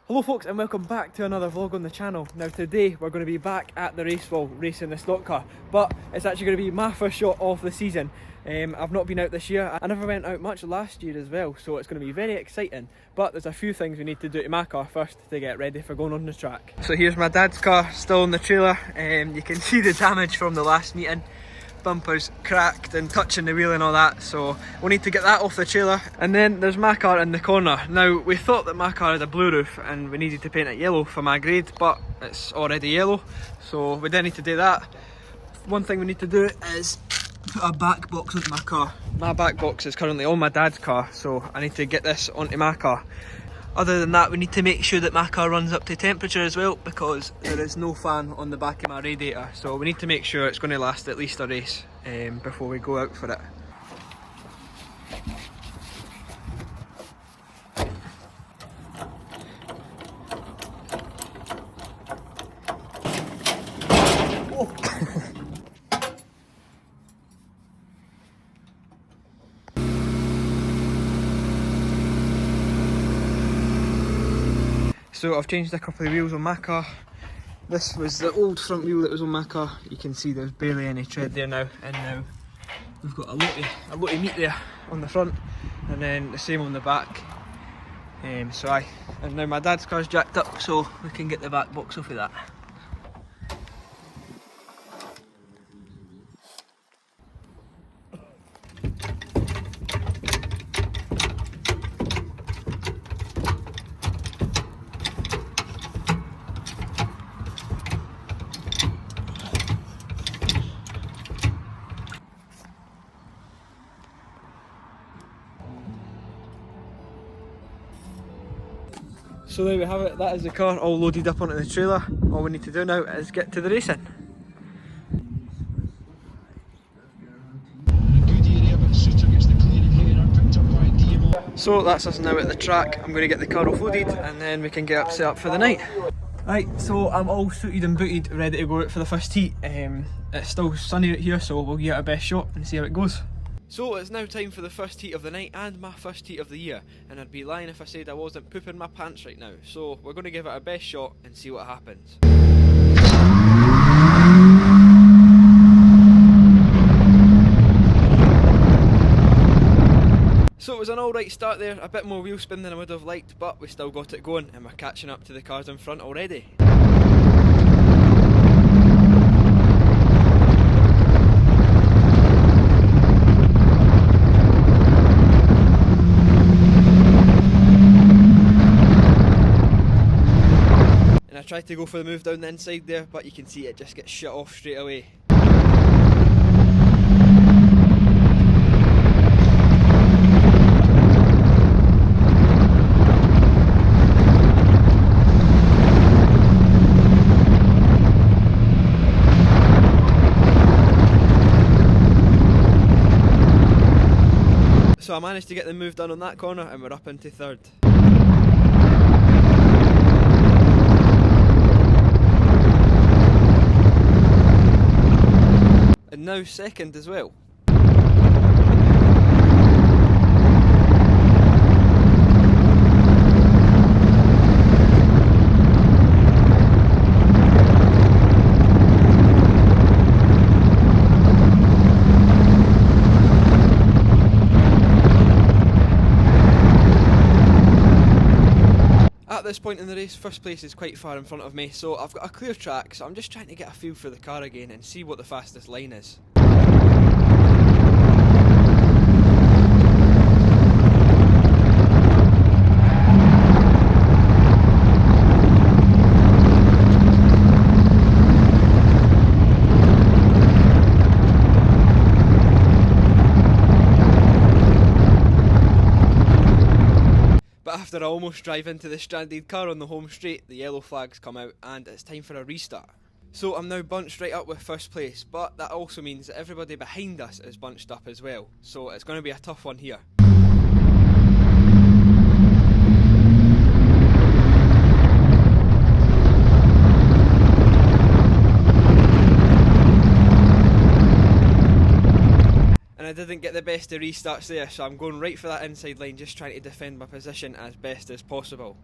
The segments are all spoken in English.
Hello folks and welcome back to another vlog on the channel. Now today we're going to be back at the race wall racing the stock car, but it's actually going to be my first shot of the season. I've not been out this year. I never went out much last year as well, so it's going to be very exciting. But there's a few things we need to do to my car first to get ready for going on the track. So here's my dad's car still in the trailer. You can see the damage from the last meeting. Bumper's cracked and touching the wheel and all that, so we'll need to get that off the trailer. And then there's my car in the corner. Now we thought that my car had a blue roof and we needed to paint it yellow for my grade, but it's already yellow, so we didn't need to do that. One thing we need to do is put a back box onto my car. My back box is currently on my dad's car, so I need to get this onto my car. Other than that, we need to make sure that my car runs up to temperature as well, because there is no fan on the back of my radiator, so we need to make sure it's going to last at least a race before we go out for it. So I've changed a couple of wheels on my car. This was the old front wheel that was on my car. You can see there's barely any tread there now, and now we've got a lot of meat there on the front, and then the same on the back. And now my dad's car's jacked up, so we can get the back box off of that. So there we have it, that is the car all loaded up onto the trailer. All we need to do now is get to the racing. So that's us now at the track. I'm going to get the car offloaded and then we can get set up for the night. Right, so I'm all suited and booted, ready to go out for the first heat. It's still sunny out here, so we'll get our best shot and see how it goes. So it's now time for the first heat of the night and my first heat of the year, and I'd be lying if I said I wasn't pooping my pants right now, so we're going to give it our best shot and see what happens. So it was an alright start there, a bit more wheel spin than I would have liked, but we still got it going and we're catching up to the cars in front already. I tried to go for the move down the inside there, but you can see it just gets shut off straight away. So I managed to get the move done on that corner and we're up into third. And now second as well. At this point in the race, first place is quite far in front of me, so I've got a clear track, so I'm just trying to get a feel for the car again and see what the fastest line is. After I almost drive into the stranded car on the home straight, the yellow flags come out and it's time for a restart. So I'm now bunched right up with first place, but that also means that everybody behind us is bunched up as well, so it's going to be a tough one here. And I didn't get the best of restarts there, so I'm going right for that inside line, just trying to defend my position as best as possible.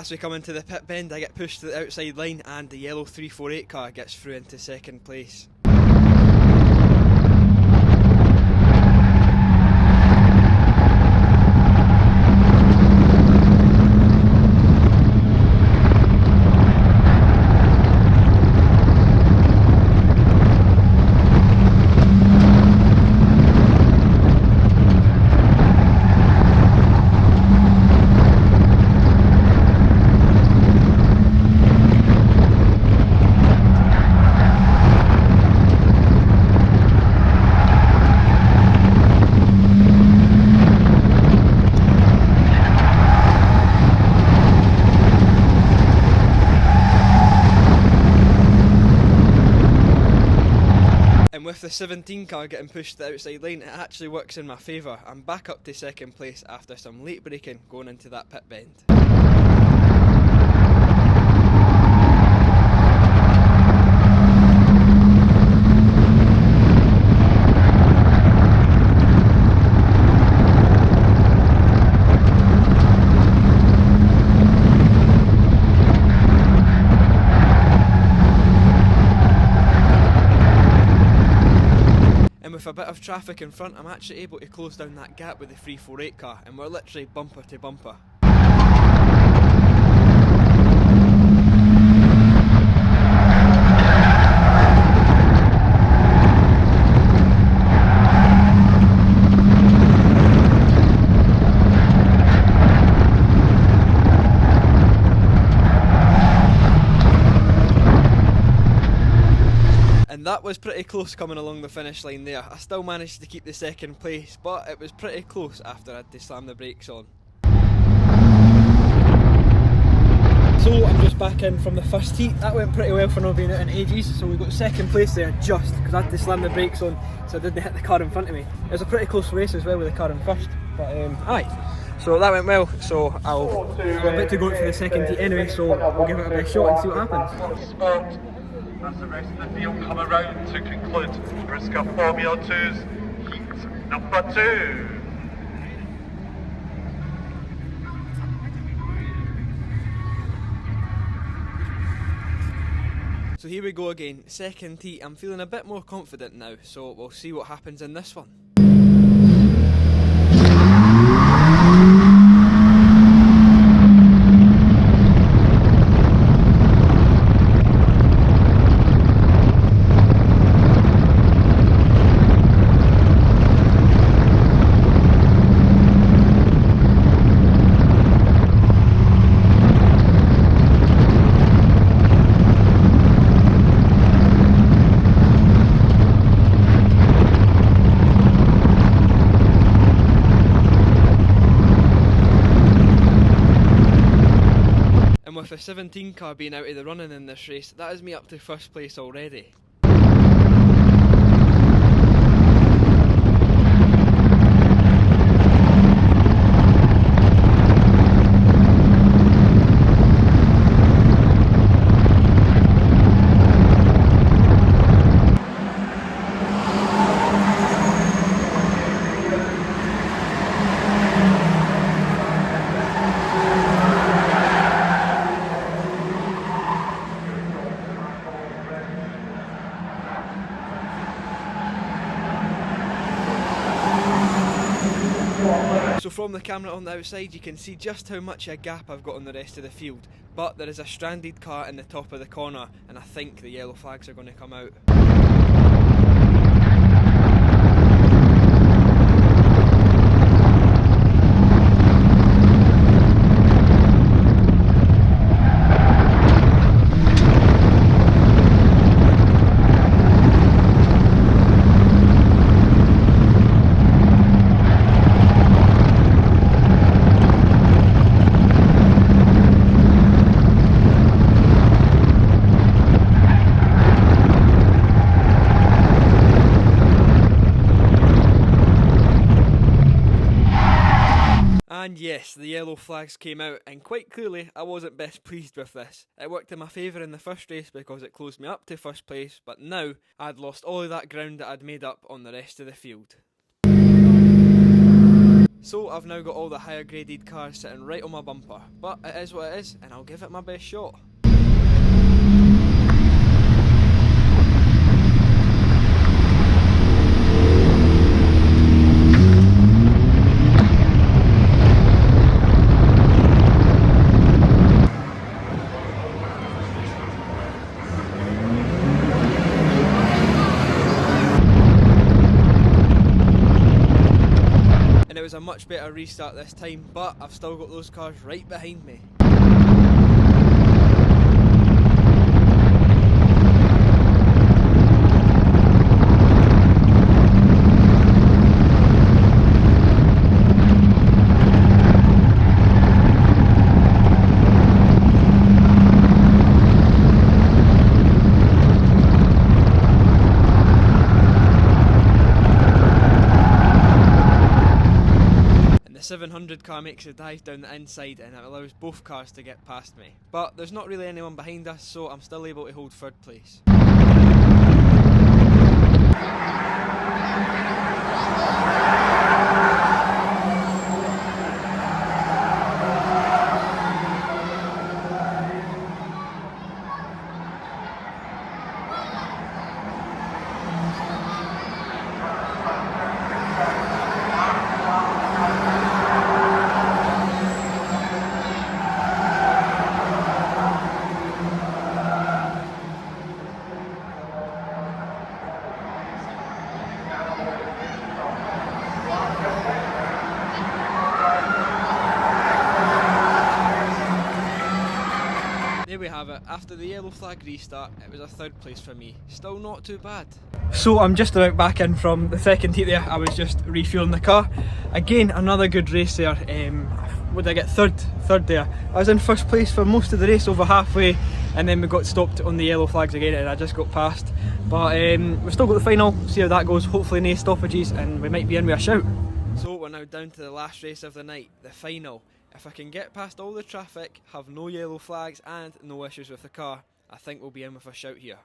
as we come into the pit bend, I get pushed to the outside line and the yellow 348 car gets through into second place. And with the 17 car getting pushed to the outside lane, it actually works in my favour. I'm back up to second place after some late braking going into that pit bend. With a bit of traffic in front, I'm actually able to close down that gap with the 348 car, and we're literally bumper to bumper. And that was pretty close coming along the finish line there. I still managed to keep the second place, but it was pretty close after I had to slam the brakes on. So I'm just back in from the first heat. That went pretty well for not being out in ages, so we got second place there just because I had to slam the brakes on so I didn't hit the car in front of me. It was a pretty close race as well with the car in first, but aye. So that went well, so we're about to go out for the second heat anyway, so we'll give it a best shot and see what happens. As the rest of the field come around to conclude Briscoe Formula 2's heat number 2. So here we go again, second heat. I'm feeling a bit more confident now, so we'll see what happens in this one. And with the 17 car being out of the running in this race, that is me up to first place already. So from the camera on the outside you can see just how much a gap I've got on the rest of the field, but there is a stranded car in the top of the corner and I think the yellow flags are going to come out. And yes, the yellow flags came out, and quite clearly I wasn't best pleased with this. It worked in my favour in the first race because it closed me up to first place, but now I'd lost all of that ground that I'd made up on the rest of the field. So I've now got all the higher graded cars sitting right on my bumper, but it is what it is and I'll give it my best shot. And it was a much better restart this time, but I've still got those cars right behind me. The 700 car makes a dive down the inside and it allows both cars to get past me. But there's not really anyone behind us, so I'm still able to hold third place. There we have it. After the yellow flag restart, it was a third place for me. Still not too bad. So I'm just about back in from the second heat there. I was just refueling the car. Again, another good race there. Would I get third there? I was in first place for most of the race, over halfway, and then we got stopped on the yellow flags again and I just got past. But we've still got the final, see how that goes. Hopefully no stoppages and we might be in with a shout. So we're now down to the last race of the night, the final. If I can get past all the traffic, have no yellow flags and no issues with the car, I think we'll be in with a shout here.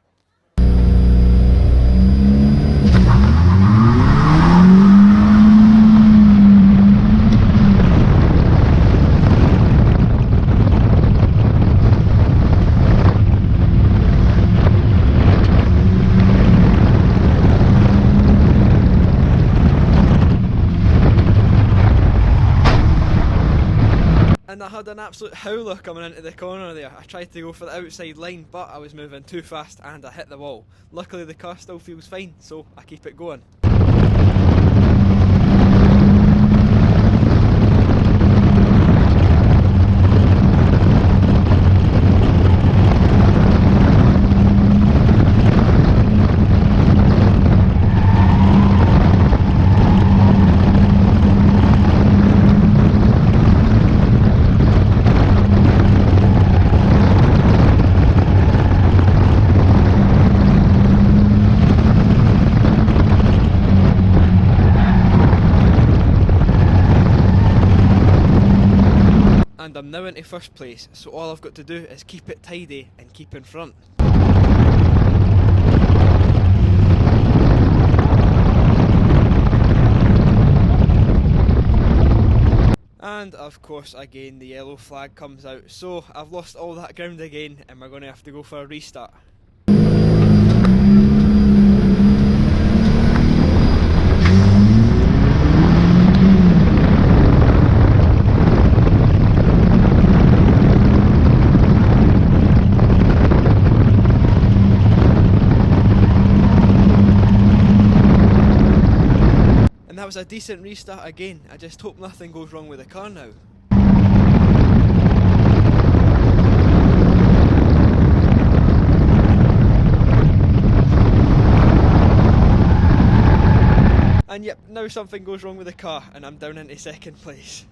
And I had an absolute howler coming into the corner there. I tried to go for the outside line, but I was moving too fast and I hit the wall. Luckily the car still feels fine, so I keep it going. And I'm now into first place, so all I've got to do is keep it tidy and keep in front. And of course again the yellow flag comes out, so I've lost all that ground again and we're going to have to go for a restart. That was a decent restart again. I just hope nothing goes wrong with the car now. And yep, now something goes wrong with the car and I'm down into second place.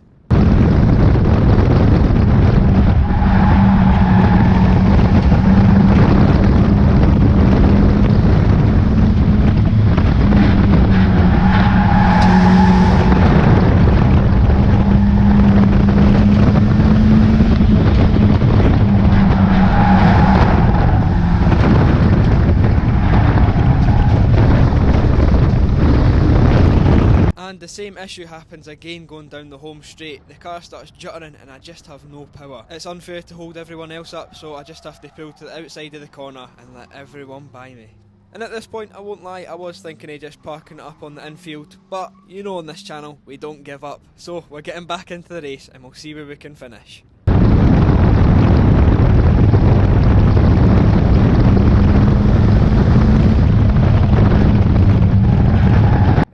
And the same same issue happens again going down the home straight. The car starts juttering and I just have no power. It's unfair to hold everyone else up, so I just have to pull to the outside of the corner and let everyone by me. And at this point, I won't lie, I was thinking of just parking it up on the infield, but you know on this channel, we don't give up. So we're getting back into the race and we'll see where we can finish.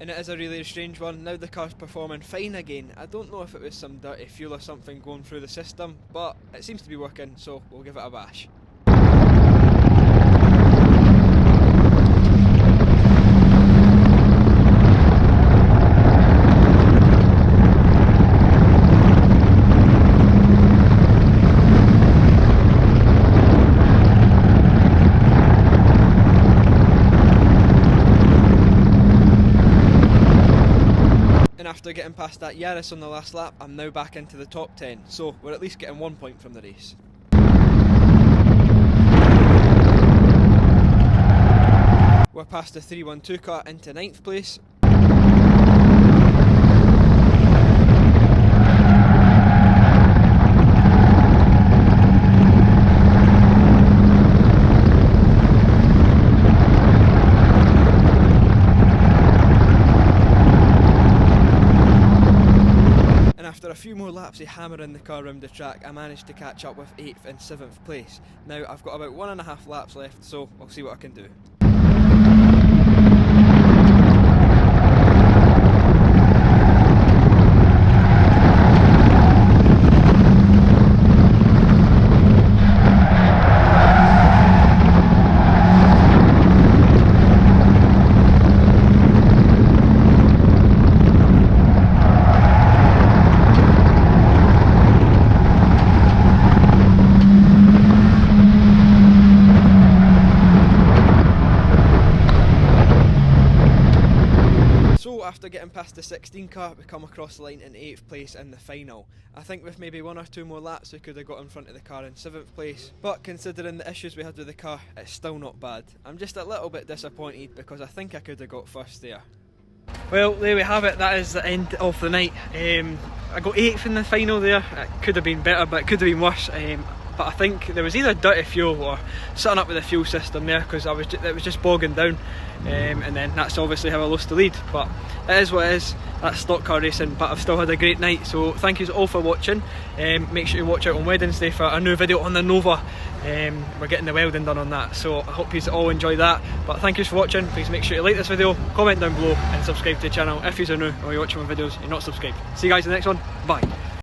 And it is a really strange one. Now the car's performing fine again. I don't know if it was some dirty fuel or something going through the system, but it seems to be working, so we'll give it a bash. After getting past that Yaris on the last lap, I'm now back into the top 10, so we're at least getting 1 point from the race. We're past the 312 car into 9th place. After a few more laps of hammering the car around the track, I managed to catch up with 8th and 7th place. Now I've got about 1.5 laps left, so we'll see what I can do. After getting past the 16 car, we come across the line in 8th place in the final. I think with maybe 1 or 2 more laps we could have got in front of the car in 7th place, but considering the issues we had with the car, it's still not bad. I'm just a little bit disappointed because I think I could have got first there. Well, there we have it, that is the end of the night. I got 8th in the final there. It could have been better, but it could have been worse. But I think there was either dirty fuel or something up with the fuel system there, because it was just bogging down, and then that's obviously how I lost the lead. But it is what it is, that's stock car racing, but I've still had a great night, so thank you all for watching. Make sure you watch out on Wednesday for a new video on the Nova. We're getting the welding done on that, so I hope you all enjoy that. But thank you for watching. Please make sure you like this video, comment down below and subscribe to the channel if you're new or you're watching my videos and you're not subscribed. See you guys in the next one, bye.